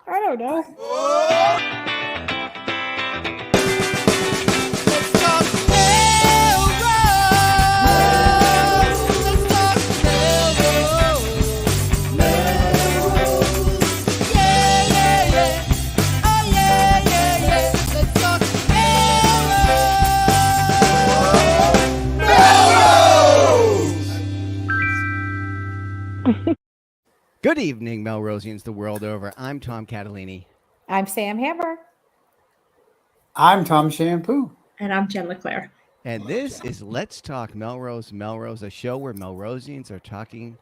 I don't know. Good evening, Melrosians the world over. I'm Tom Catalini. I'm Sam Hammer. I'm Tom Shampoo. And I'm Jen LeClaire. And this is Let's Talk Melrose, a show where Melrosians are talking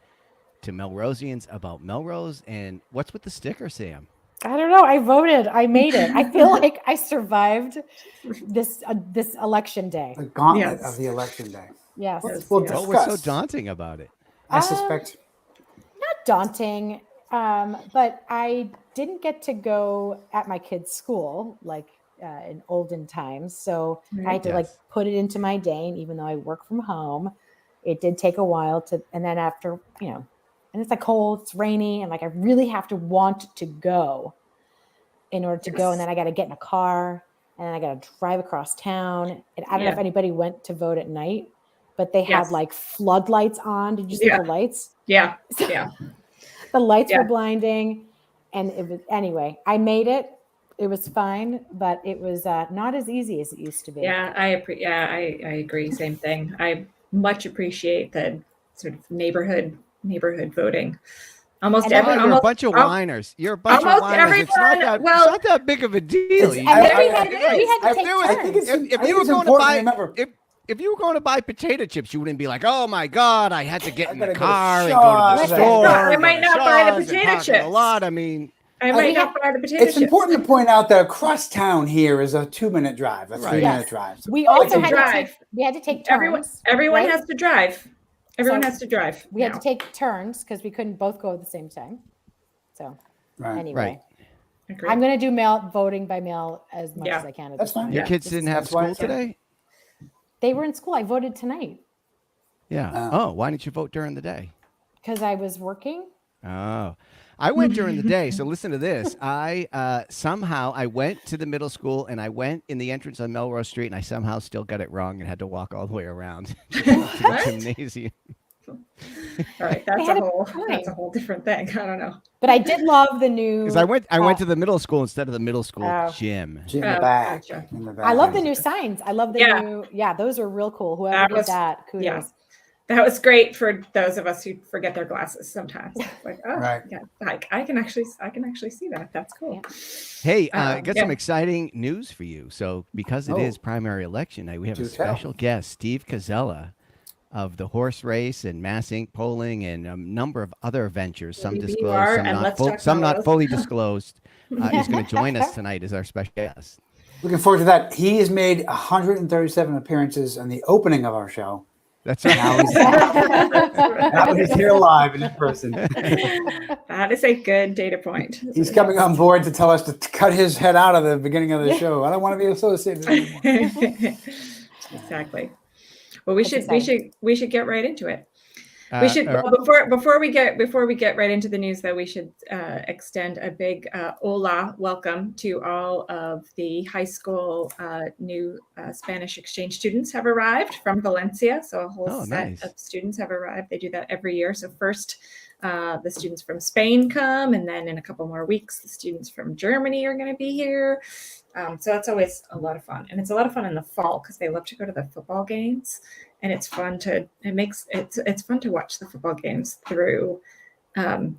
to Melrosians about Melrose. And what's with the sticker, Sam? I don't know. I voted. I made it. I feel like I survived this election day. The gauntlet of the election day. Yes. We'll What discuss. was so daunting about it? I suspect. Not daunting, but I didn't get to go at my kid's school like in olden times. So I had to like put it into my day. And even though I work from home, it did take a while to, and then after, and it's like cold, it's rainy. And like, I really have to want to go in order to go. And then I got to get in a car and then I got to drive across town. And I don't know if anybody went to vote at night, but they had like floodlights on. Did you see the lights? Yeah. The lights were blinding. And it was, anyway, I made it. It was fine, but it was not as easy as it used to be. Yeah, I agree. Same thing. I much appreciate the sort of neighborhood voting. You're a bunch of whiners. You're a bunch of whiners. It's not that big of a deal. If you were going to buy potato chips, you wouldn't be like, "Oh my God, I had to get in the car and go to the store." I might not buy the potato chips. A lot. I mean, I might not buy the potato chips. It's important to point out that across town here is a 2-minute drive, a 3-minute drive. So we also had to take turns. Everyone has to drive. Everyone has to drive. We had to take turns because we couldn't both go at the same time. So anyway, I'm going to do voting by mail as much as I can. That's fine. Your kids didn't have school today? They were in school. I voted tonight. Yeah. Why didn't you vote during the day? Because I was working. Oh, I went during the day. So listen to this. I somehow went to the middle school and I went in the entrance on Melrose Street and I somehow still got it wrong and had to walk all the way around to the gymnasium. All right, that's a whole different thing. I don't know. But I did love the new. Because I went to the middle school instead of the middle school gym. In the back. I love the new signs. I love the new. Yeah, those are real cool. Whoever did that, kudos. Yeah. That was great for those of us who forget their glasses sometimes. Like, I can actually see that. That's cool. Hey, I got some exciting news for you. So because it is primary election night, we have a special guest, Steve Koczela, of the horse race and Mass Ink polling and a number of other ventures, some disclosed, some not fully disclosed. He's going to join us tonight as our special guest. Looking forward to that. He has made 137 appearances on the opening of our show. That's right. Now he's here live in person. That is a good data point. He's coming on board to tell us to cut his head out of the beginning of the show. I don't want to be associated anymore. Exactly. Well, we should get right into it. We should before we get right into the news, though, we should extend a big hola welcome to all of the high school new Spanish exchange students have arrived from Valencia. So a whole set of students have arrived. They do that every year. So first, the students from Spain come, and then in a couple more weeks, the students from Germany are going to be here. So that's always a lot of fun, and it's a lot of fun in the fall because they love to go to the football games, and it's fun to watch the football games through the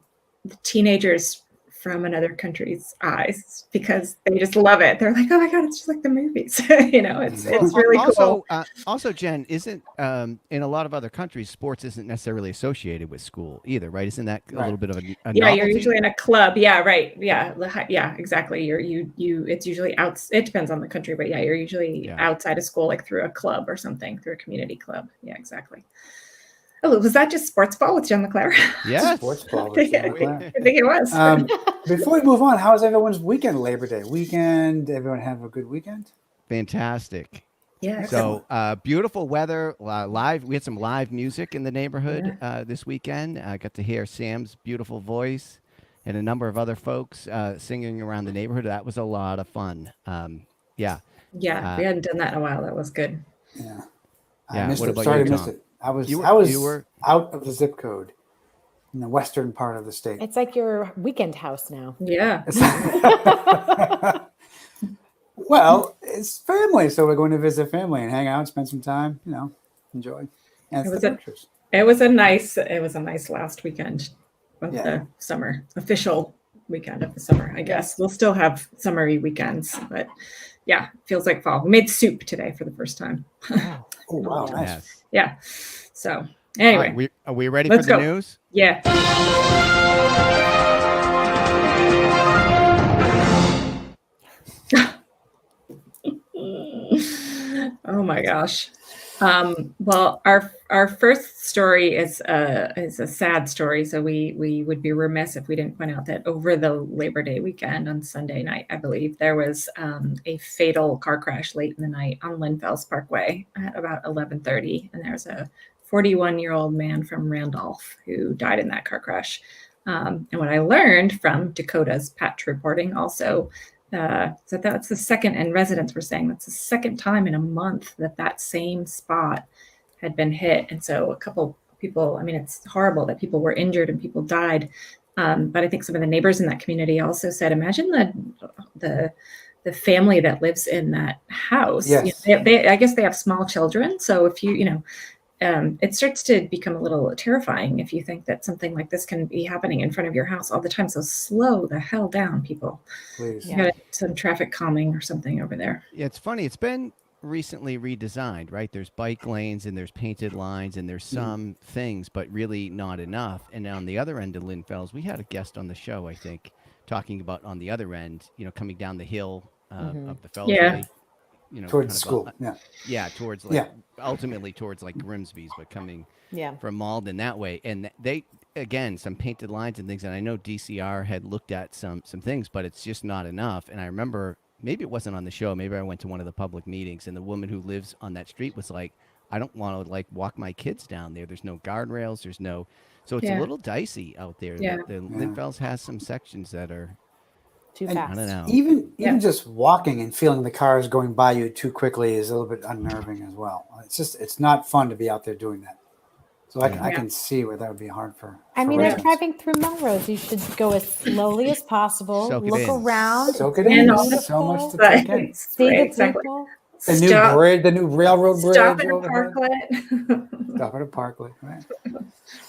teenagers from another country's eyes because they just love it. They're like, oh my God, it's just like the movies. It's really cool. Also, Jen, isn't in a lot of other countries, sports isn't necessarily associated with school either, right? Isn't that a little bit of a yeah? novelty? You're usually in a club. Yeah, right. Yeah, exactly. It's usually out. It depends on the country, but you're usually outside of school, like through a club or something, through a community club. Yeah, exactly. Oh, was that just sports ball with Jen LeClaire? Yeah, sports ball. I think it was. Before we move on, how was everyone's weekend? Labor Day weekend. Everyone have a good weekend? Fantastic. Yeah. So beautiful weather. Live. We had some live music in the neighborhood this weekend. I got to hear Sam's beautiful voice. and a number of other folks singing around the neighborhood. That was a lot of fun. Yeah. Yeah, we hadn't done that in a while. That was good. Yeah. Yeah. I missed What it. about Sorry you, I missed Tom? it. I was You were out of the zip code in the western part of the state. It's like your weekend house now. Yeah. Well, it's family, so we're going to visit family and hang out, spend some time, enjoy. And it was a nice last weekend of the summer, official weekend of the summer, I guess. We'll still have summery weekends, but yeah, feels like fall. We made soup today for the first time. Oh, wow. Nice. Yes. Yeah. So anyway. Right, are we ready for the news? Yeah. Oh my gosh. Well, our first story is a sad story. So we would be remiss if we didn't point out that over the Labor Day weekend on Sunday night, I believe, there was a fatal car crash late in the night on Lynn Fells Parkway at about 11:30. And there's a 41-year-old man from Randolph who died in that car crash. And what I learned from Dakota's patch reporting also, so that's the second, and residents were saying that's the second time in a month that same spot had been hit. And so a couple people, I mean, it's horrible that people were injured and people died. But I think some of the neighbors in that community also said, imagine the family that lives in that house. Yes. I guess they have small children. So if it starts to become a little terrifying if you think that something like this can be happening in front of your house all the time. So slow the hell down, people. Please. You got some traffic calming or something over there. Yeah, it's funny. It's been recently redesigned, right? There's bike lanes and there's painted lines and there's some things, but really not enough. And on the other end of Lynn Fells, we had a guest on the show, I think, talking about on the other end, coming down the hill of the Fells Way. Towards school. Towards ultimately towards like Grimsby's, but coming from Malden that way. And they, again, some painted lines and things. And I know DCR had looked at some things, but it's just not enough. And I remember, maybe it wasn't on the show, maybe I went to one of the public meetings, and the woman who lives on that street was like, I don't want to walk my kids down there. There's no guardrails. So it's a little dicey out there. Yeah. The Lynn Fells has some sections that are too fast. I don't know. Even just walking and feeling the cars going by you too quickly is a little bit unnerving as well. It's not fun to be out there doing that. So I can see where that would be hard for. I mean, if driving through Melrose, you should go as slowly as possible. Look around. Soak it in. So much to take in. See the people. The new railroad bridge. Stop at a parklet. Stop at a parklet. Right.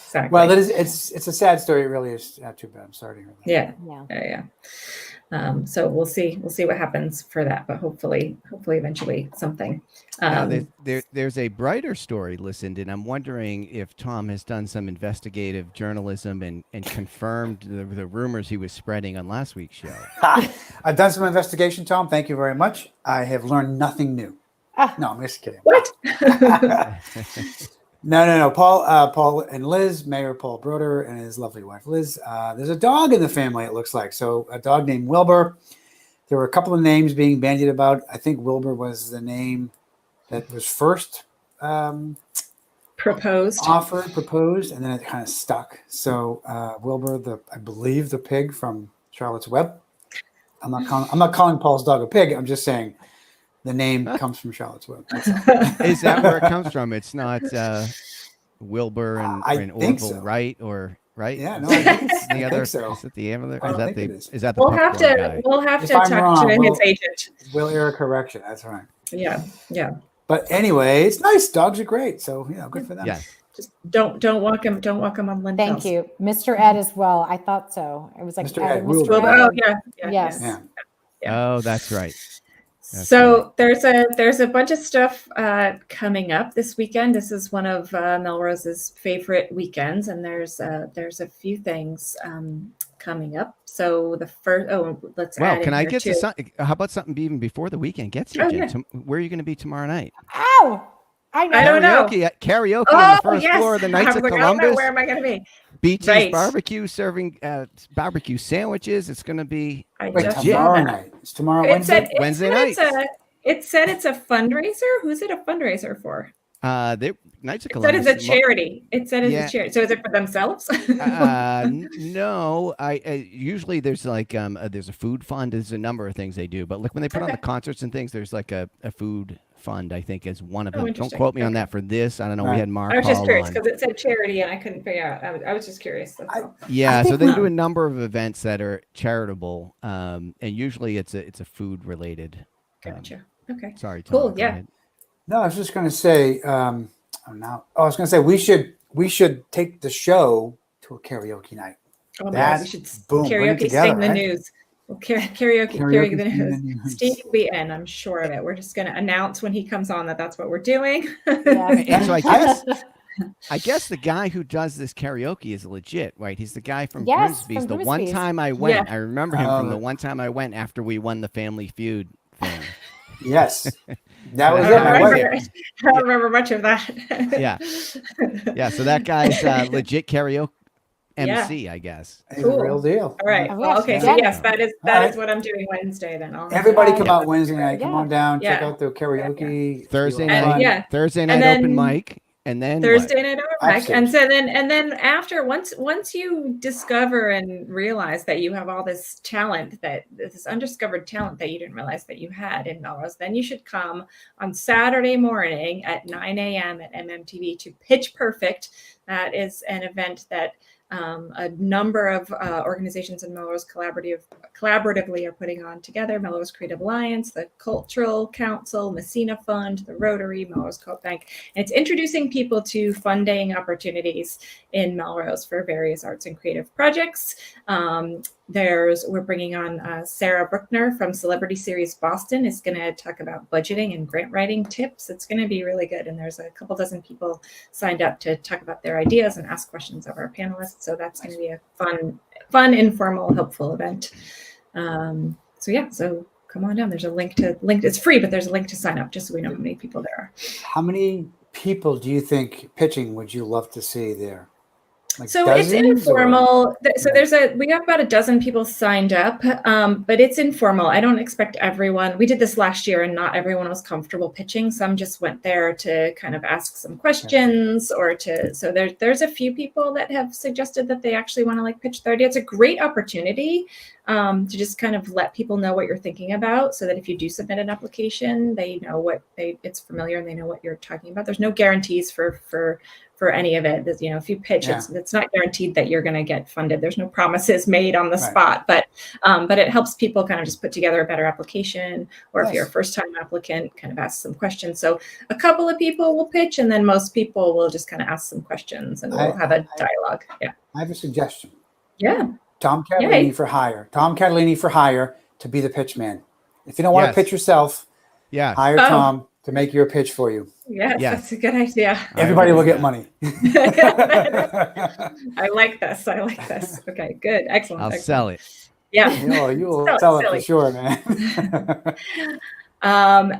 Exactly. Well, it's a sad story. It really is too bad. I'm sorry to hear that. Yeah. So we'll see what happens for that, but hopefully eventually something. There's a brighter story listened, and I'm wondering if Tom has done some investigative journalism and confirmed the rumors he was spreading on last week's show. I've done some investigation, Tom. Thank you very much. I have learned nothing new. No, I'm just kidding. What? No. Paul and Liz, Mayor Paul Broder and his lovely wife Liz. There's a dog in the family, it looks like. So a dog named Wilbur. There were a couple of names being bandied about. I think Wilbur was the name that was first proposed, and then it kind of stuck. So Wilbur, I believe the pig from Charlotte's Web. I'm not calling Paul's dog a pig. I'm just saying the name comes from Charlotte's Web. Is that where it comes from? It's not Wilbur and Orville so. Wright or right? Yeah, no, I think so. Is it the Ambler? Is that the We'll have to talk to his agent. We'll air a correction. That's right. Yeah. But anyway, it's nice. Dogs are great. So good for them. Yeah. Just don't walk him on Lynn Fells. Thank you. Mr. Ed as well. I thought so. It was like Mr. Ed. Oh yeah. Yes. Yeah. Oh, that's right. So there's a bunch of stuff coming up this weekend. This is one of Melrose's favorite weekends, and there's a few things coming up. So the first, let's. Well, add can in I here get too. to something? How about something even before the weekend gets here, Jen? Yeah. Where are you going to be tomorrow night? Ow! I don't know. Karaoke on the first floor of the Knights of Columbus. Where am I going to be? Beaches Barbecue, serving barbecue sandwiches. It's going to be tomorrow night. It's tomorrow Wednesday. Wednesday night. It said it's a fundraiser. Who's it a fundraiser for? Knights of It said Columbus. it's a charity. It said it's a charity. So is it for themselves? No. I usually there's like there's a food fund. There's a number of things they do, but like when they put on the concerts and things, there's like a food fund. I think is one of them. Don't quote me on that for this. I don't know. We had Mark. I was just curious because it said charity and I couldn't figure out. I was just curious. Yeah, so they do a number of events that are charitable, and usually it's a food related. Gotcha. Okay. Sorry. Tom, cool. Yeah. No, I was just going to say. I was going to say we should take the show to a karaoke night. Oh my God, we should karaoke together, sing the news. We'll karaoke the news. Steve will be in, I'm sure of it. We're just going to announce when he comes on that's what we're doing. And so I guess the guy who does this karaoke is legit, right? He's the guy from Grimsby's. The one time I went, I remember him from the one time I went after we won the Family Feud thing. Yes. That was I don't remember much of that. Yeah. So that guy's legit karaoke MC, I guess. Cool. Real deal. All right. Well, okay. So yes, that is what I'm doing Wednesday. Then everybody come out Wednesday night. Come on down. Check out the karaoke. Thursday night. Thursday night open mic. And then Thursday night open mic. And so then after once you discover and realize that you have all this talent, this undiscovered talent that you didn't realize that you had in Melrose, then you should come on Saturday morning at 9 a.m. at MMTV to Pitch Perfect. That is an event that a number of organizations in Melrose collaboratively are putting on together. Melrose Creative Alliance, the Cultural Council, Messina Fund, the Rotary, Melrose Co-op Bank. And it's introducing people to funding opportunities in Melrose for various arts and creative projects. We're bringing on Sarah Bruckner from Celebrity Series Boston is going to talk about budgeting and grant writing tips. It's going to be really good. And there's a couple dozen people signed up to talk about their ideas and ask questions of our panelists. So that's going to be a fun, informal, helpful event. So come on down. There's a link. It's free, but there's a link to sign up just so we know how many people there are. How many people do you think pitching would you love to see there? Like so it's informal. We have about a dozen people signed up, but it's informal. I don't expect everyone. We did this last year and not everyone was comfortable pitching. Some just went there to kind of ask some questions so there's a few people that have suggested that they actually want to pitch their idea. It's a great opportunity to just kind of let people know what you're thinking about so that if you do submit an application, they know it's familiar and they know what you're talking about. There's no guarantees for any of it. If you pitch, it's not guaranteed that you're going to get funded. There's no promises made on the spot, but it helps people kind of just put together a better application, or if you're a first-time applicant, kind of ask some questions. So a couple of people will pitch, and then most people will just kind of ask some questions, and we'll have a dialogue. Yeah. I have a suggestion. Yeah. Tom Catalini for hire. Tom Catalini for hire to be the pitch man. If you don't want to pitch yourself, hire Tom to make your pitch for you. Yes, that's a good idea. Everybody will get money. I like this. Okay, good. Excellent. I'll sell it. Yeah. You will sell it for sure, man.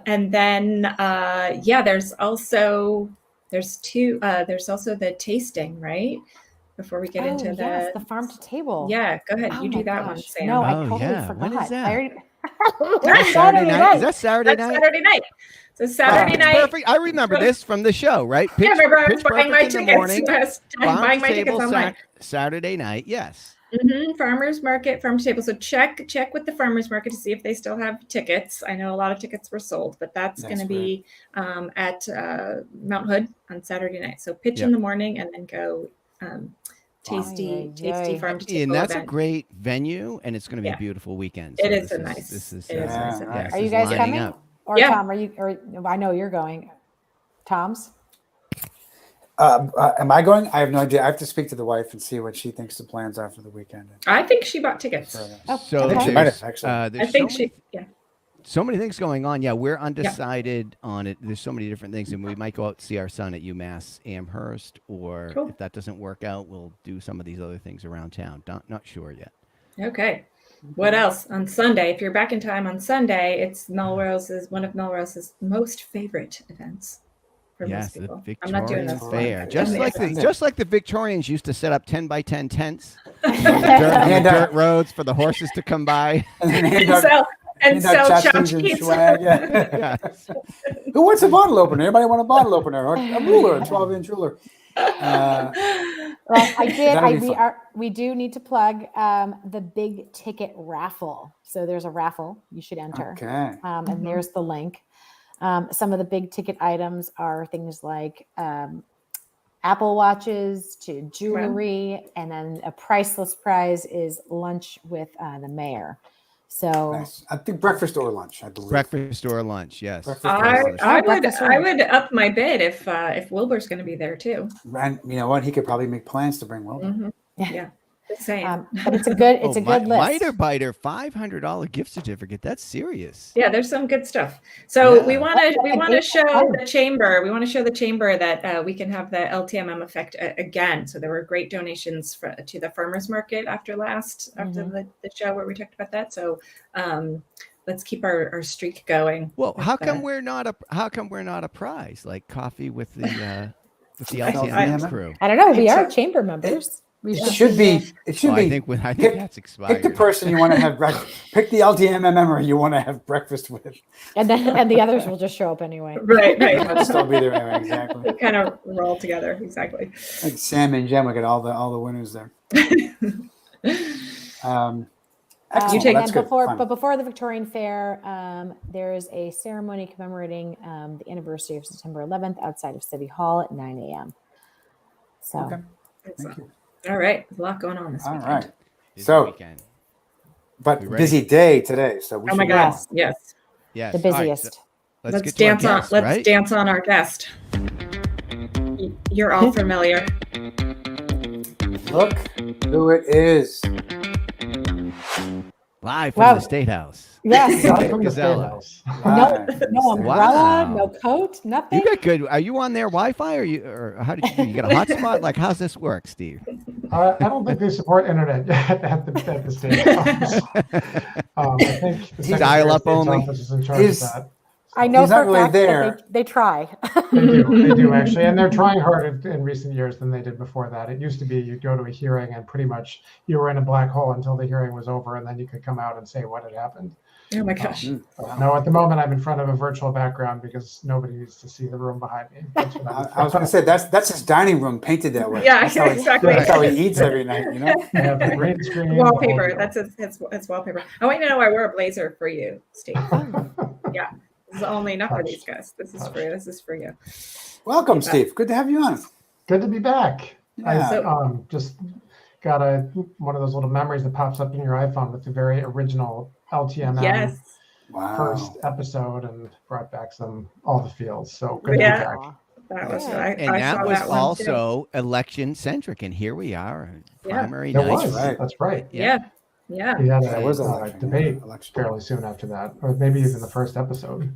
And then, there's also the tasting, right? Before we get into the farm to table. Yeah, go ahead. You do that one, Sam. No, I totally forgot. When is that? That's Saturday night. Is that Saturday night? Saturday night. So Saturday night. Perfect. I remember this from the show, right? I remember I was buying my tickets. Buying my tickets online. Saturday night, yes. Farmers market, farm to table. So check with the farmers market to see if they still have tickets. I know a lot of tickets were sold, but that's going to be at Mount Hood on Saturday night. So pitch in the morning and then go tasty farm to table. And that's a great venue, and it's going to be a beautiful weekend. So it is nice. Are you guys coming? Up. Or Tom, are you? Or I know you're going. Tom's. Am I going? I have no idea. I have to speak to the wife and see what she thinks the plans are for the weekend. I think she bought tickets. So she might have actually. I think so many things going on. Yeah, we're undecided on it. There's so many different things, and we might go out to see our son at UMass Amherst, or if that doesn't work out, we'll do some of these other things around town. Not sure yet. Okay. What else on Sunday? If you're back in time on Sunday, it's one of Melrose's most favorite events for most people. I'm not doing this fair. Just like the Victorians used to set up 10 by 10 tents, dirt roads for the horses to come by. And sell tchotchkes. Swag. Yeah. Who wants a bottle opener? Everybody want a bottle opener or a ruler, a 12-inch ruler. Well, we do need to plug the big ticket raffle. So there's a raffle you should enter. Okay. And there's the link. Some of the big ticket items are things like Apple Watches to jewelry, and then a priceless prize is lunch with the mayor. So nice. I think breakfast or lunch, I believe. Breakfast or lunch, yes. I would up my bid if Wilbur's going to be there too. And you know what? He could probably make plans to bring Wilbur. Mm-hmm. Yeah. The same. But it's a good good list. Miter Biter $500 gift certificate. That's serious. Yeah, there's some good stuff. So we want to show the chamber. We want to show the chamber that we can have the LTMM effect again. So there were great donations to the farmers market after the show where we talked about that. So let's keep our streak going. Well, how come we're not a prize like coffee with the LTMM crew? I don't know. We are chamber members. It should be. I think that's expired. Pick the person you want to have breakfast. Pick the LTMM you want to have breakfast with, and the others will just show up anyway. Right. They'll still be there anyway. Exactly. They kind of roll together. Exactly. Like Sam and Jen, we got all the winners there. Before the Victorian Fair, there is a ceremony commemorating the anniversary of September 11th outside of City Hall at 9 a.m. So. Okay. Thank you. All right, there's a lot going on this weekend. All right, but busy day today. So oh my God, yes, the busiest. Right, let's dance on. Let's dance on our guest. You're all familiar. Look who it is. Live from the State House. Yes. From the State House. No umbrella, no coat, nothing. You got good. Are you on their Wi-Fi or how did you get a hotspot? Like, how's this work, Steve? I don't think they support internet at the State House. I think the dial-up only. office is in charge of that. I know for a fact that they try. They do actually, and they're trying harder in recent years than they did before that. It used to be you'd go to a hearing and pretty much you were in a black hole until the hearing was over, and then you could come out and say what had happened. Oh my gosh! No, at the moment I'm in front of a virtual background because nobody needs to see the room behind me. I was going to say that's his dining room painted that way. Yeah, exactly. That's how he eats every night. You know, the green screen, wallpaper. That's his wallpaper. I want you to know I wear a blazer for you, Steve. Yeah. This is only enough for these guys. This is for you. Welcome, Steve. Good to have you on. Good to be back. Yeah. I just got one of those little memories that pops up in your iPhone with the very original LTMM first episode and brought back all the feels. So good to be back. That was that was also election centric, and here we are, primary night. That's right. Yeah. We had a debate fairly soon after that, or maybe even the first episode.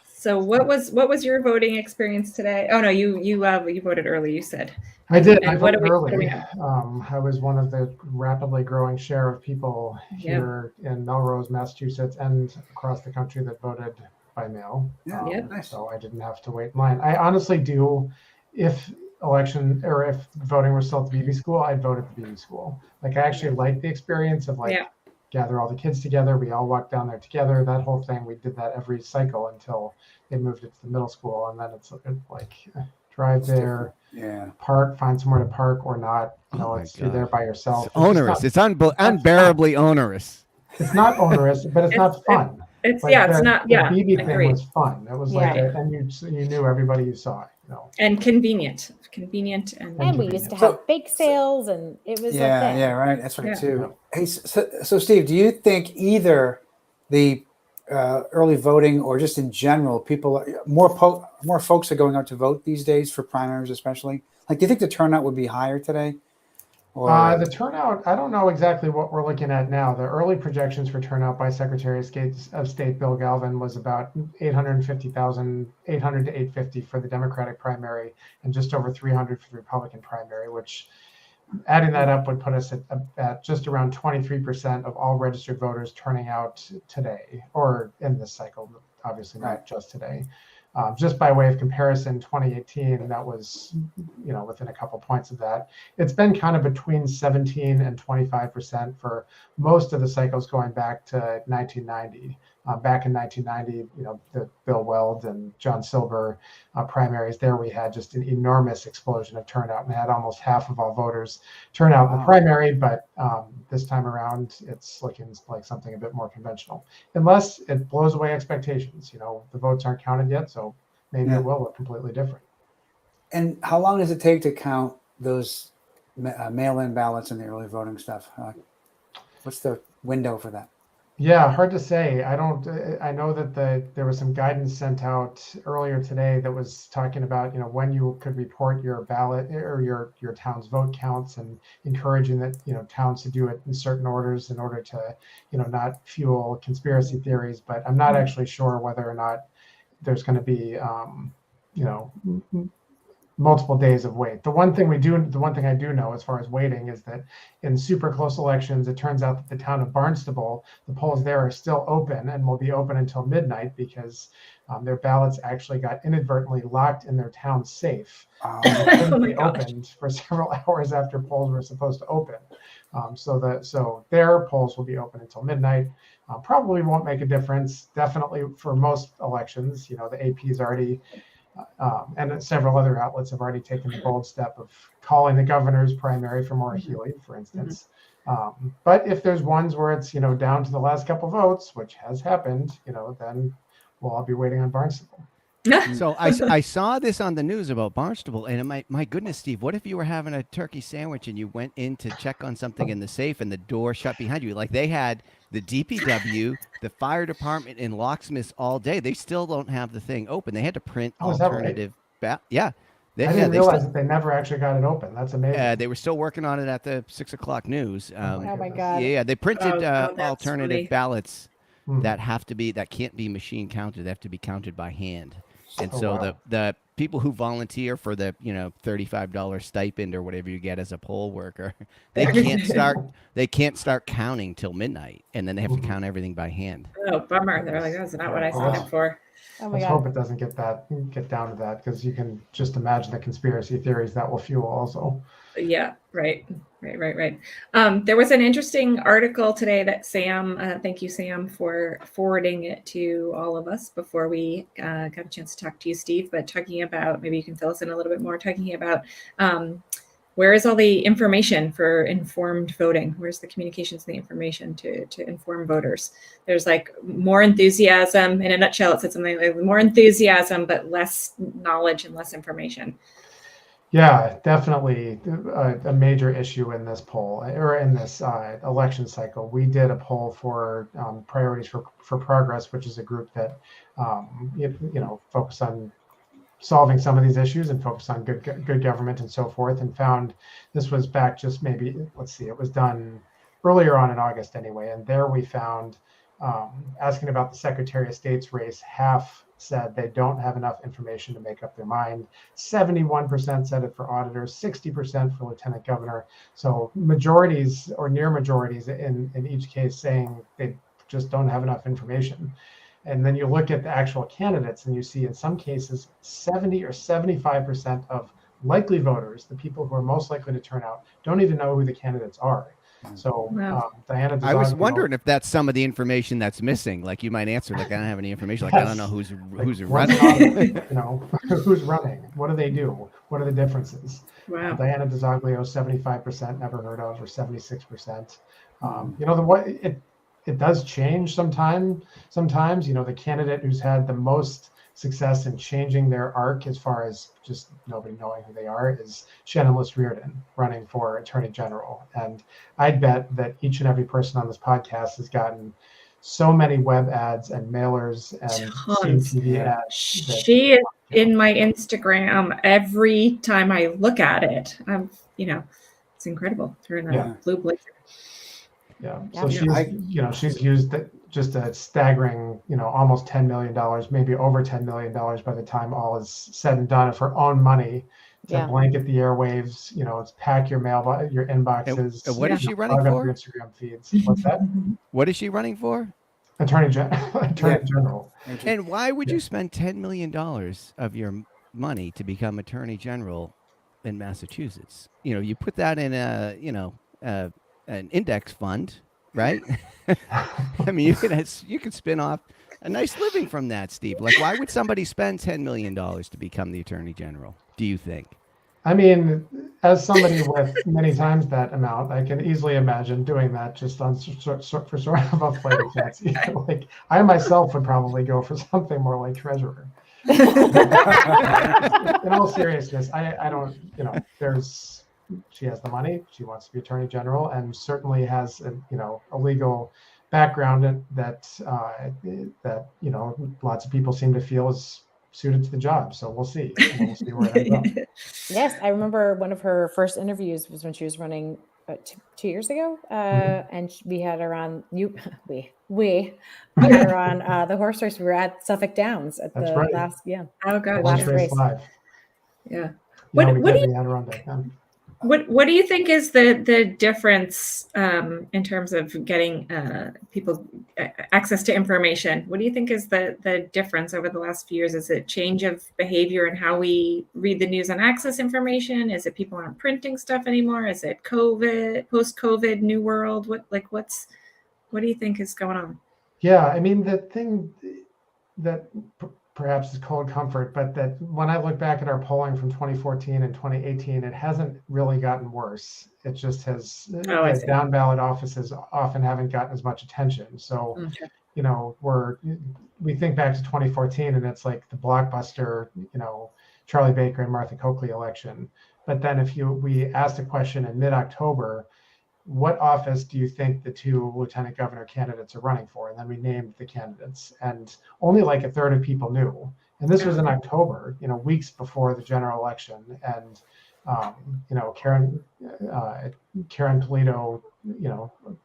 So what was your voting experience today? Oh no, you voted early. You said. I did. I voted early. I was one of the rapidly growing share of people here in Melrose, Massachusetts, and across the country that voted by mail. So I didn't have to wait in line. I honestly do. If voting were still at the BB school, I'd vote at the BB school. Like I actually like the experience of gather all the kids together. We all walk down there together. That whole thing, we did that every cycle until they moved it to the middle school, and then it's like drive there, park, find somewhere to park or not. You're there by yourself. It's onerous. It's unbearably onerous. It's not onerous, but it's not fun. It's not. The BB thing was fun. It was and you knew everybody you saw. And convenient, and we used to have bake sales, and it was right. That's right too. Hey, so Steve, do you think either the early voting or just in general, people more folks are going out to vote these days for primaries, especially? Like, do you think the turnout would be higher today? The turnout, I don't know exactly what we're looking at now. The early projections for turnout by Secretary of State Bill Galvin was about 850,000, 800 to 850 for the Democratic primary and just over 300 for the Republican primary, which adding that up would put us at just around 23% of all registered voters turning out today or in this cycle, obviously not just today. Just by way of comparison, 2018, that was, within a couple points of that. It's been kind of between 17 and 25% for most of the cycles going back to 1990. back in 1990, the Bill Weld and John Silver primaries, there we had just an enormous explosion of turnout and had almost half of all voters turn out in the primary. But this time around, it's looking like something a bit more conventional, unless it blows away expectations. The votes aren't counted yet, so maybe it will look completely different. And how long does it take to count those mail-in ballots and the early voting stuff? What's the window for that? Yeah, hard to say. I know that there was some guidance sent out earlier today that was talking about, when you could report your ballot or your town's vote counts, and encouraging that, towns to do it in certain orders in order to, not fuel conspiracy theories. But I'm not actually sure whether or not there's going to be, multiple days of wait. The one thing I do know as far as waiting is that in super close elections, it turns out that the town of Barnstable, the polls there are still open and will be open until midnight because their ballots actually got inadvertently locked in their town safe. They couldn't be opened for several hours after polls were supposed to open. So their polls will be open until midnight. Probably won't make a difference. Definitely for most elections, the AP's already and several other outlets have already taken the bold step of calling the governor's primary for Maura Healey, for instance. But if there's ones where it's, down to the last couple votes, which has happened, then we'll all be waiting on Barnstable. So I saw this on the news about Barnstable, and my goodness, Steve, what if you were having a turkey sandwich and you went in to check on something in the safe and the door shut behind you? Like they had the DPW, the fire department, and locksmiths all day. They still don't have the thing open. They had to print alternative. Yeah. I didn't realize that they never actually got it open. That's amazing. They were still working on it at the 6 o'clock news. Oh my God. Yeah, they printed alternative funny. ballots that can't be machine counted. They have to be counted by hand. And the people who volunteer for the $35 stipend or whatever you get as a poll worker, they can't start counting till midnight, and then they have to count everything by hand. Oh, bummer! They're like, that's not what I signed up for. Oh my Let's God. hope it doesn't get down to that, because you can just imagine the conspiracy theories that will fuel also. Yeah, right. There was an interesting article today that Sam, thank you, Sam, for forwarding it to all of us before we got a chance to talk to you, Steve, but talking about, maybe you can fill us in a little bit more, talking about where is all the information for informed voting? Where's the communications and the information to inform voters? There's like more enthusiasm. In a nutshell, it said something like more enthusiasm, but less knowledge and less information. Yeah, definitely a major issue in this poll, or in this election cycle. We did a poll for Priorities for Progress, which is a group that focus on solving some of these issues and focus on good government and so forth, and found this was back just maybe, it was done earlier on in August anyway, and there we found asking about the Secretary of State's race, half said they don't have enough information to make up their mind. 71% said it for auditors, 60% for lieutenant governor. So majorities or near majorities in each case saying they just don't have enough information. And then you look at the actual candidates and you see in some cases 70 or 75% of likely voters, the people who are most likely to turn out, don't even know who the candidates are. So Diana, I was wondering if that's some of the information that's missing. Like you might answer, like I don't have any information. Like I don't know who's running. Who's running? What do they do? What are the differences? Wow. Diana DeZoglio, 75% never heard of, or 76%. It does change sometimes. The candidate who's had the most success in changing their arc as far as just nobody knowing who they are is Shannon Liss-Riordan running for Attorney General. And I'd bet that each and every person on this podcast has gotten so many web ads and mailers and TV ads. She is in my Instagram every time I look at it. It's incredible. Her in a blue blazer. Yeah. So she's used just a staggering, almost $10 million, maybe over $10 million by the time all is said and done, of her own money to blanket the airwaves. It's pack your mail, your inboxes. And what is she running for? Your Instagram feeds. What's that? What is she running for? Attorney General. And why would you spend $10 million of your money to become Attorney General in Massachusetts? You put that in an index fund, right? I mean, you can spin off a nice living from that, Steve. Like, why would somebody spend $10 million to become the attorney general, do you think? I mean, as somebody with many times that amount, I can easily imagine doing that just for sort of a flight of fancy. Like, I myself would probably go for something more like treasurer. In all seriousness, I don't, she has the money, she wants to be attorney general, and certainly has a legal background that lots of people seem to feel is suited to the job. So we'll see. We'll see where it ends up. Yes, I remember one of her first interviews was when she was running 2 years ago, and we had her on. We had her on the horse race. We were at Suffolk Downs at That's the right. last, Oh god, last race live. Yeah. What do you? What do you think is the difference in terms of getting people access to information? What do you think is the difference over the last few years? Is it change of behavior in how we read the news and access information? Is it people aren't printing stuff anymore? Is it COVID, post-COVID, new world? What do you think is going on? Yeah, I mean, the thing that perhaps is cold comfort, but that when I look back at our polling from 2014 and 2018, it hasn't really gotten worse. It just has, down ballot offices often haven't gotten as much attention. So, we think back to 2014 and it's like the blockbuster, Charlie Baker and Martha Coakley election. But then we asked a question in mid-October, what office do you think the two lieutenant governor candidates are running for? And then we named the candidates, and only like a third of people knew. And this was in October, weeks before the general election. And, Karen Polito,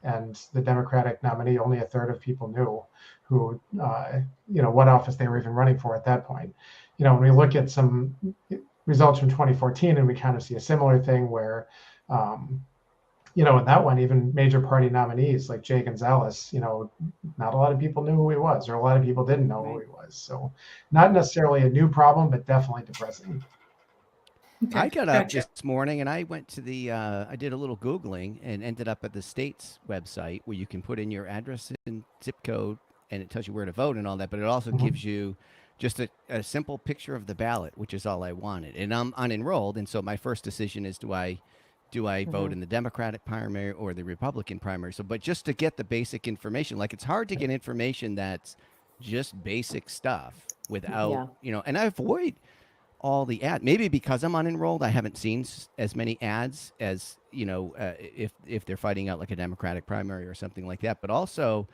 and the Democratic nominee, only a third of people knew who, what office they were even running for at that point. When we look at some results from 2014 and we kind of see a similar thing where, in that one, even major party nominees like Jay Gonzalez, not a lot of people knew who he was, or a lot of people didn't know who he was. So not necessarily a new problem, but definitely depressing. Okay. I got up this morning and I went to I did a little Googling and ended up at the state's website where you can put in your address and zip code and it tells you where to vote and all that. But it also gives you just a simple picture of the ballot, which is all I wanted. And I'm unenrolled. And so my first decision is, do I vote in the Democratic primary or the Republican primary? So, but just to get the basic information, like it's hard to get information that's just basic stuff without, and I avoid all the ads. Maybe because I'm unenrolled, I haven't seen as many ads as, if they're fighting out like a Democratic primary or something like that. But also,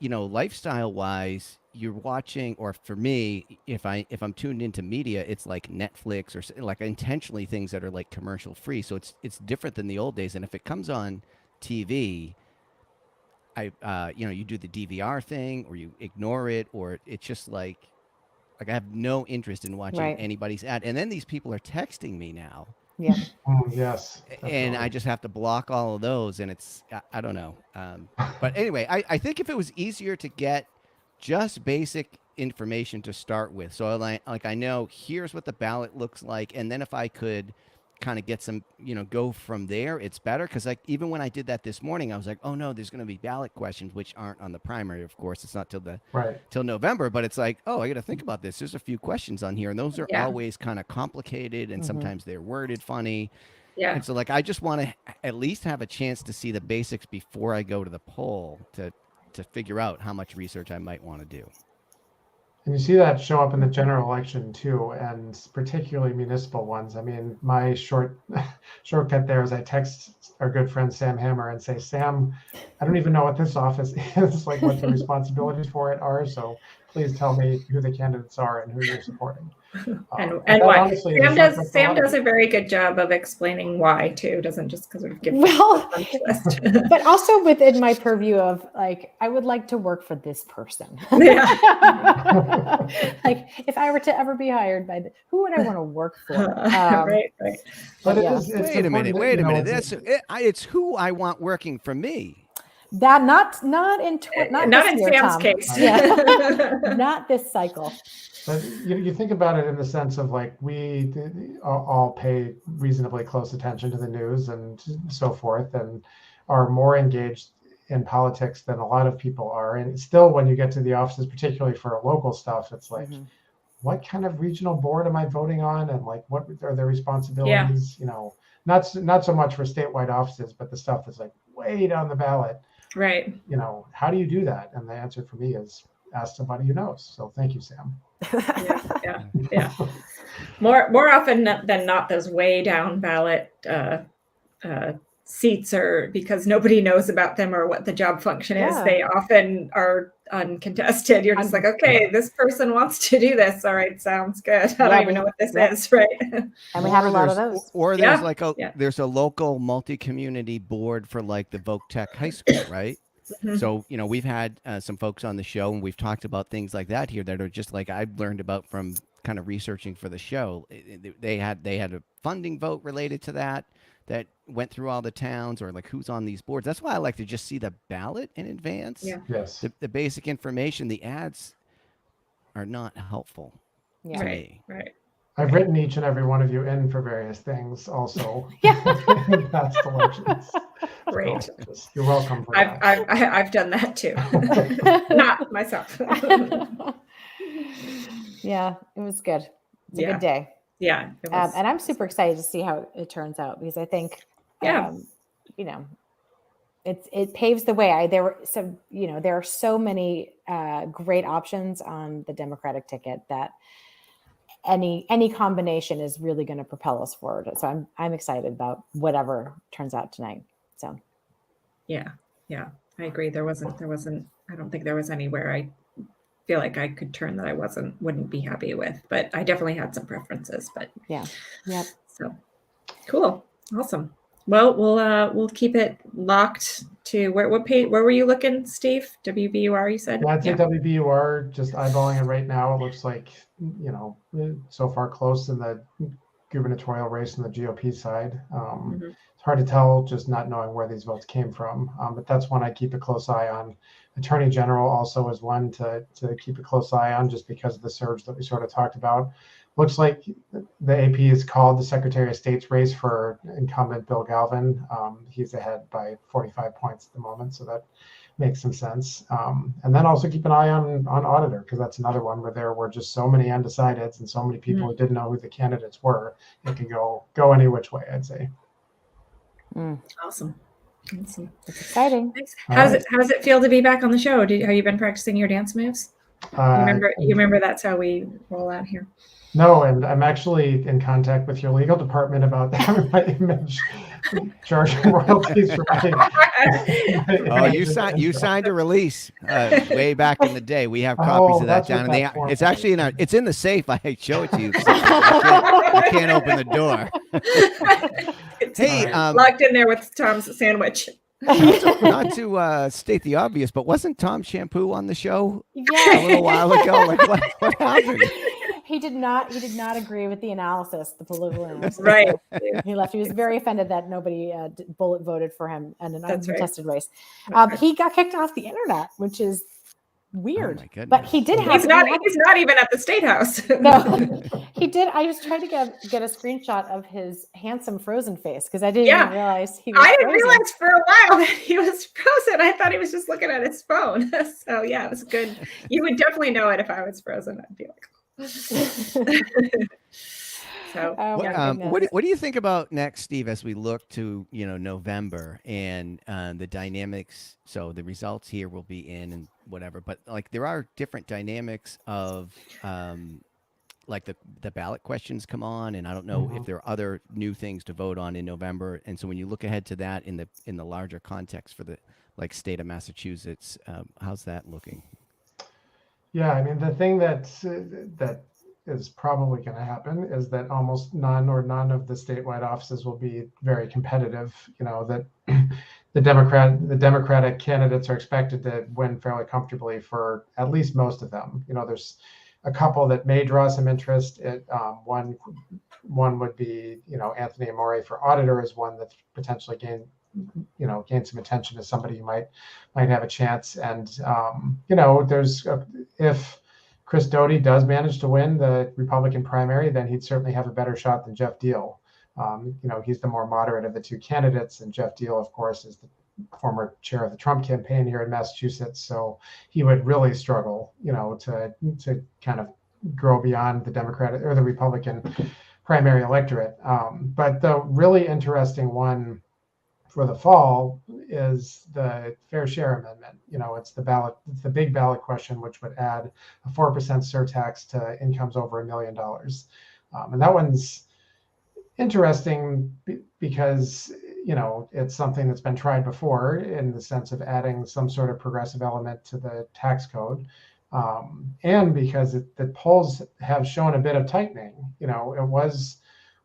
lifestyle wise, you're watching, or for me, if I'm tuned into media, it's like Netflix or like intentionally things that are like commercial free. So it's different than the old days. And if it comes on TV, you do the DVR thing or you ignore it, or it's just like I have no interest in watching anybody's ad. And then these people are texting me now. Yeah. Yes. Definitely. And I just have to block all of those. And it's, I don't know. But anyway, I think if it was easier to get just basic information to start with. So I know here's what the ballot looks like. And then if I could kind of get some, go from there, it's better. Cause like, even when I did that this morning, I was like, oh no, there's going to be ballot questions, which aren't on the primary. Of course, it's not till November, but it's like, oh, I got to think about this. There's a few questions on here and those are always kind of complicated and sometimes they're worded funny. Yeah. And so like, I just want to at least have a chance to see the basics before I go to the poll to figure out how much research I might want to do. And you see that show up in the general election too, and particularly municipal ones. I mean, my shortcut there is I text our good friend Sam Hammer and say, Sam, I don't even know what this office is, like what the responsibilities for it are. So please tell me who the candidates are and who you're supporting. And why. Honestly, Sam does a very good job of explaining why too, doesn't just because of give list. But also within my purview of like, I would like to work for this person. Like if I were to ever be hired by who would I want to work for? Right. But wait a minute. It's who I want working for me. That not in Sam's case. Not this cycle. But you think about it in the sense of like we all pay reasonably close attention to the news and so forth, and are more engaged in politics than a lot of people are. And still, when you get to the offices, particularly for local stuff, it's like, what kind of regional board am I voting on? And like, what are their responsibilities? You know, not so much for statewide offices, but the stuff that's like way down the ballot. Right. You know, how do you do that? And the answer for me is ask somebody who knows. So thank you, Sam. Yeah. More often than not, those way down ballot seats are because nobody knows about them or what the job function is. They often are uncontested. You're just like, okay, this person wants to do this. All right, sounds good. I don't even know what this is, right? And we have a lot of those. Or there's like there's a local multi-community board for like the Voc Tech High School, right? So, you know, we've had some folks on the show and we've talked about things like that here that are just like I've learned about from kind of researching for the show. They had a funding vote related to that went through all the towns, or like who's on these boards. That's why I like to just see the ballot in advance. Yeah. Yes. The basic information. The ads are not helpful to me. Right. I've written each and every one of you in for various things also in past elections. Great. So you're welcome for that. I've done that too. Not myself. Yeah, it was good. It's a good day. Yeah. And I'm super excited to see how it turns out, because I think, you know, it paves the way. There are so many great options on the Democratic ticket that any combination is really going to propel us forward. So I'm excited about whatever turns out tonight. So. Yeah, I agree. There wasn't. I don't think there was anywhere I feel like I could turn that I wouldn't be happy with, but I definitely had some preferences. But so cool, awesome. Well, we'll keep it locked to where were you looking, Steve? WBUR, you said? Yeah, I'd say WBUR. Just eyeballing it right now, it looks like, you know, so far close in the gubernatorial race on the GOP side. It's hard to tell just not knowing where these votes came from, but that's one I keep a close eye on. Attorney General also is one to keep a close eye on, just because of the surge that we sort of talked about. Looks like the AP has called the Secretary of State's race for incumbent Bill Galvin. He's ahead by 45 points at the moment, so that makes some sense. And then also keep an eye on auditor, because that's another one where there were just so many undecideds and so many people who didn't know who the candidates were. It can go any which way, I'd say. Awesome. It's exciting. How does it feel to be back on the show? Have you been practicing your dance moves? You remember that's how we roll out here. No, and I'm actually in contact with your legal department about having my image charging royalties for my you signed a release way back in the day. We have copies of that down in the. It's actually it's in the safe. I show it to you. I can't open the door. Hey, locked in there with Tom's sandwich. Not to state the obvious, but wasn't Tom Shampoo on the show a little while ago? Like what happened? He did not agree with the analysis, the political analysis. Right. He left. He was very offended that nobody bullet voted for him in an uncontested race. He got kicked off the internet, which is weird. Oh, but he did have. He's not even at the State House. No, he did. I was trying to get a screenshot of his handsome frozen face, because I didn't even realize he was. I didn't realize for a while that he was frozen. I thought he was just looking at his phone. So yeah, it was good. You would definitely know it if I was frozen. I'd be like. So what do you think about next, Steve, as we look to November and the dynamics? So the results here will be in and whatever, but like there are different dynamics of like the ballot questions come on, and I don't know if there are other new things to vote on in November. And so when you look ahead to that in the larger context for the state of Massachusetts, how's that looking? Yeah, I mean, the thing that is probably going to happen is that almost none of the statewide offices will be very competitive. You know, that the Democratic candidates are expected to win fairly comfortably for at least most of them. You know, there's a couple that may draw some interest. One would be, Anthony Amore for auditor is one that potentially gain some attention as somebody who might have a chance. And, if Chris Doty does manage to win the Republican primary, then he'd certainly have a better shot than Jeff Deal. He's the more moderate of the two candidates, and Jeff Deal, of course, is former chair of the Trump campaign here in Massachusetts. So he would really struggle, to kind of grow beyond the Democratic or the Republican primary electorate. But the really interesting one for the fall is the Fair Share Amendment. It's the big ballot question, which would add a 4% surtax to incomes over $1 million. And that one's interesting because, it's something that's been tried before in the sense of adding some sort of progressive element to the tax code. And because the polls have shown a bit of tightening. It was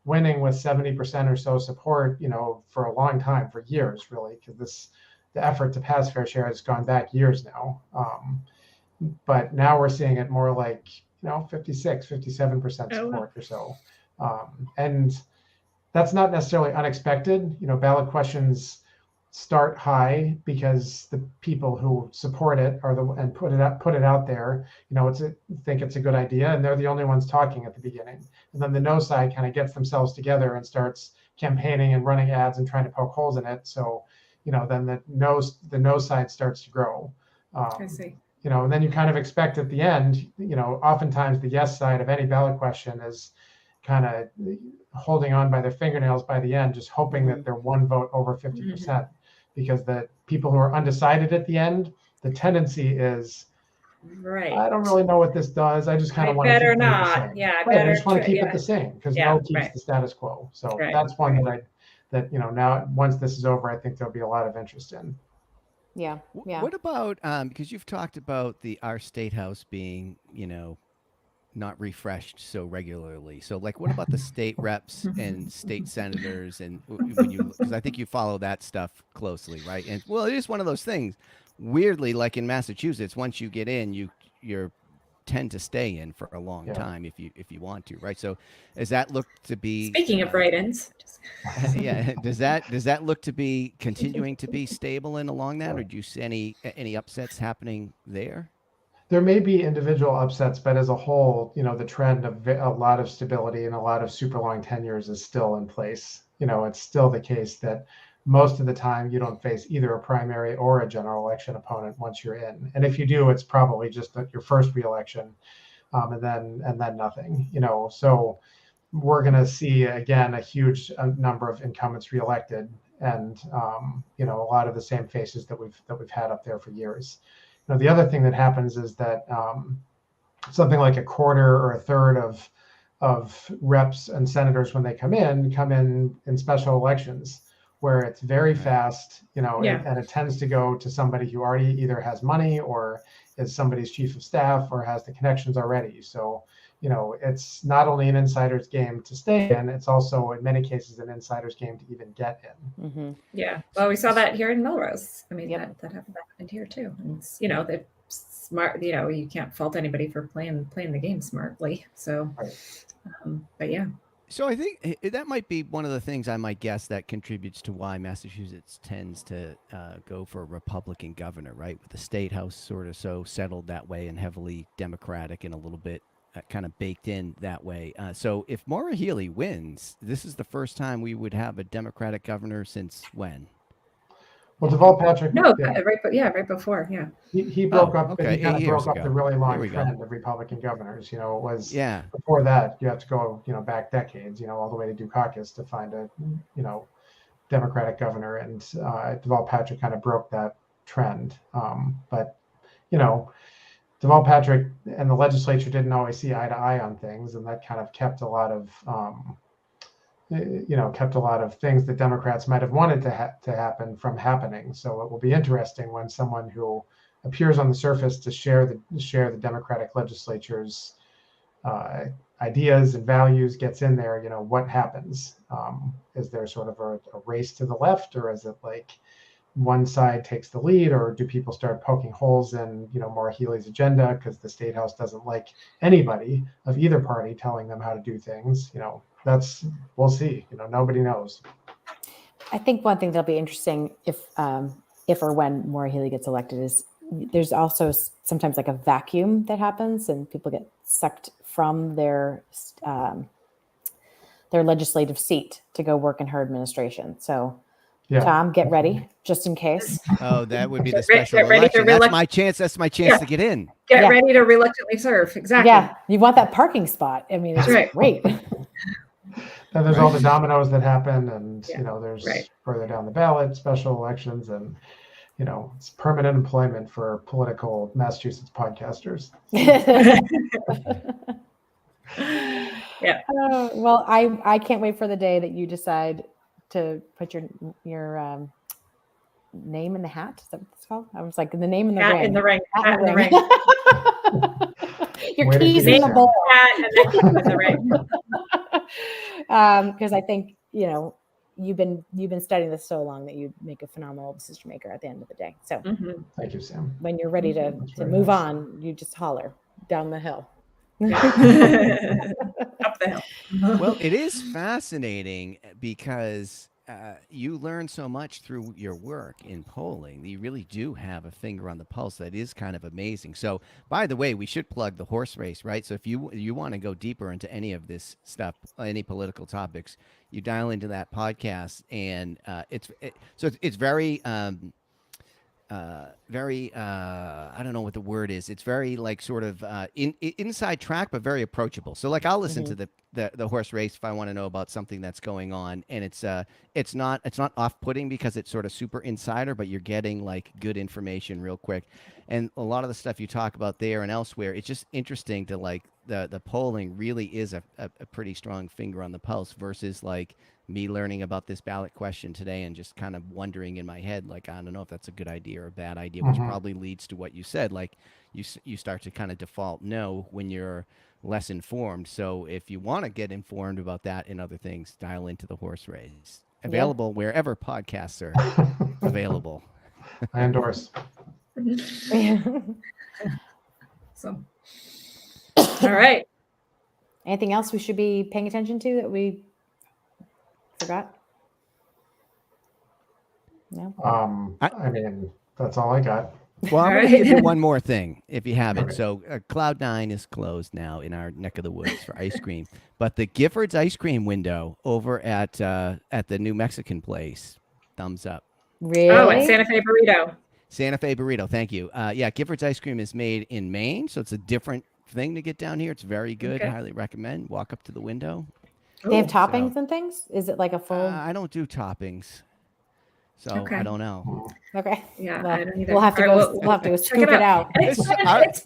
winning with 70% or so support, for a long time, for years, really, because the effort to pass fair share has gone back years now. But now we're seeing it more like, 56, 57% support or so. And that's not necessarily unexpected. Ballot questions start high because the people who support it and put it out there, think it's a good idea, and they're the only ones talking at the beginning. And then the no side kind of gets themselves together and starts campaigning and running ads and trying to poke holes in it. So, then the no side starts to grow. I see. And then you kind of expect at the end, oftentimes the yes side of any ballot question is kind of holding on by their fingernails by the end, just hoping that they're one vote over 50%, because the people who are undecided at the end, the tendency is, right, I don't really know what this does. I just kind of want to keep it the same. Yeah, I just want to keep it the same because no keeps the status quo. So that's one that now once this is over, I think there'll be a lot of interest in. Yeah. What about because you've talked about our state house being, not refreshed so regularly. So what about the state reps and state senators? And because I think you follow that stuff closely, right? And well, it is one of those things, weirdly, like in Massachusetts, once you get in, you're tend to stay in for a long time if you want to, right? So does that look to be, speaking of write-ins, does that look to be continuing to be stable and along that, or do you see any upsets happening there? There may be individual upsets, but as a whole, the trend of a lot of stability and a lot of super long tenures is still in place. It's still the case that most of the time you don't face either a primary or a general election opponent once you're in. And if you do, it's probably just your first reelection, and then nothing. So we're going to see again a huge number of incumbents reelected, and a lot of the same faces that we've had up there for years. The other thing that happens is that something like a quarter or a third of reps and senators, when they come in special elections, where it's very fast, and it tends to go to somebody who already either has money or is somebody's chief of staff or has the connections already. So, it's not only an insider's game to stay in, it's also in many cases an insider's game to even get in. Mm-hmm. Yeah. Well, we saw that here in Melrose. I mean, that happened here too. And it's, they're smart, you can't fault anybody for playing the game smartly. So, but yeah. So I think that might be one of the things I might guess that contributes to why Massachusetts tends to go for a Republican governor, right? With the state house sort of so settled that way and heavily Democratic and a little bit kind of baked in that way. So if Maura Healey wins, this is the first time we would have a Democratic governor since when? Well, Deval Patrick. Right before. Yeah. He broke up. Okay, He kind of broke up the really long trend go. of Republican governors. It was before before that you have to go back decades. All the way to Dukakis to find a Democratic governor, and Deval Patrick kind of broke that trend. But Deval Patrick and the legislature didn't always see eye to eye on things, and that kind of kept a lot of things that Democrats might have wanted to happen from happening. So it will be interesting when someone who appears on the surface to share the Democratic legislature's ideas and values gets in there. What happens? Is there sort of a race to the left, or is it like one side takes the lead, or do people start poking holes in Maura Healey's agenda because the state house doesn't like anybody of either party telling them how to do things? We'll see. Nobody knows. I think one thing that'll be interesting if or when Maura Healey gets elected is there's also sometimes like a vacuum that happens and people get sucked from their legislative seat to go work in her administration. So Tom, get ready just in case. Oh, that would be the special election. That's my chance. That's my chance to get in. Get ready to reluctantly serve. Exactly. Yeah, you want that parking spot. I mean, it's great. And there's all the dominoes that happen, and there's further down the ballot special elections, and it's permanent employment for political Massachusetts podcasters. Yeah. Well, I can't wait for the day that you decide to put your name in the hat. Is that what it's called? I was like, the name in the ring. In the ring. Hat in the ring. Your Way keys to in the bowl. Hat and then keep in the ring. Because I think you've been studying this so long that you make a phenomenal decision maker at the end of the day. So thank you, Sam. When you're ready to move on, you just holler down the hill. Up the hill. Well, it is fascinating because you learn so much through your work in polling. You really do have a finger on the pulse. That is kind of amazing. So, by the way, we should plug the horse race, right? So if you want to go deeper into any of this stuff, any political topics, you dial into that podcast, and it's very I don't know what the word is. It's very like sort of inside track, but very approachable. So like I'll listen to the horse race if I want to know about something that's going on, and it's not off-putting because it's sort of super insider, but you're getting like good information real quick. And a lot of the stuff you talk about there and elsewhere, it's just interesting to like the polling really is a pretty strong finger on the pulse versus like me learning about this ballot question today and just kind of wondering in my head, like, I don't know if that's a good idea or a bad idea, which probably leads to what you said. Like you start to kind of default no when you're less informed. So if you want to get informed about that and other things, dial into the horse race. Available wherever podcasts are available. I endorse. So, all right. Anything else we should be paying attention to that we forgot? No. I mean, that's all I got. Well, I'm going to give you one more thing if you haven't. Okay. So Cloud9 is closed now in our neck of the woods for ice cream, but the Giffords ice cream window over at the New Mexican place, thumbs up. Really? Oh, at Santa Fe Burrito. Santa Fe Burrito, thank you. Yeah, Giffords ice cream is made in Maine, so it's a different thing to get down here. It's very good. Okay. Highly recommend. Walk up to the window. They have toppings and things? Is it like a full? I don't do toppings, so I don't know. Okay. Yeah, well, I don't either. We'll have to go. We'll have to go scoop it out. It's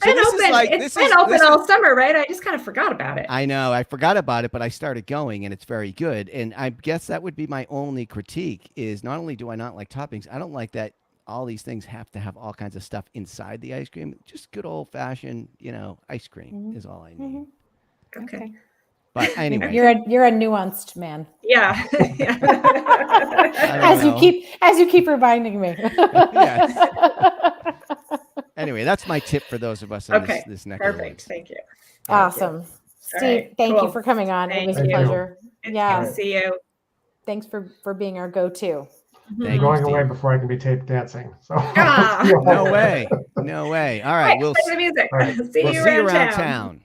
been open all summer, right? I just kind of forgot about it. I know. I forgot about it, but I started going, and it's very good. And I guess that would be my only critique is not only do I not like toppings, I don't like that all these things have to have all kinds of stuff inside the ice cream. Just good old fashioned, ice cream is all I need. Okay. But anyway, you're a nuanced man. Yeah. As you keep reminding me. Yes. Anyway, that's my tip for those of us in this neck of the woods. Thank you. Awesome. Steve, thank you for coming on. It was a pleasure. Yeah. See you. Thanks for being our go-to. I'm going away before I can be taped dancing. So No way. All right. We'll play the music. Right. See you around town.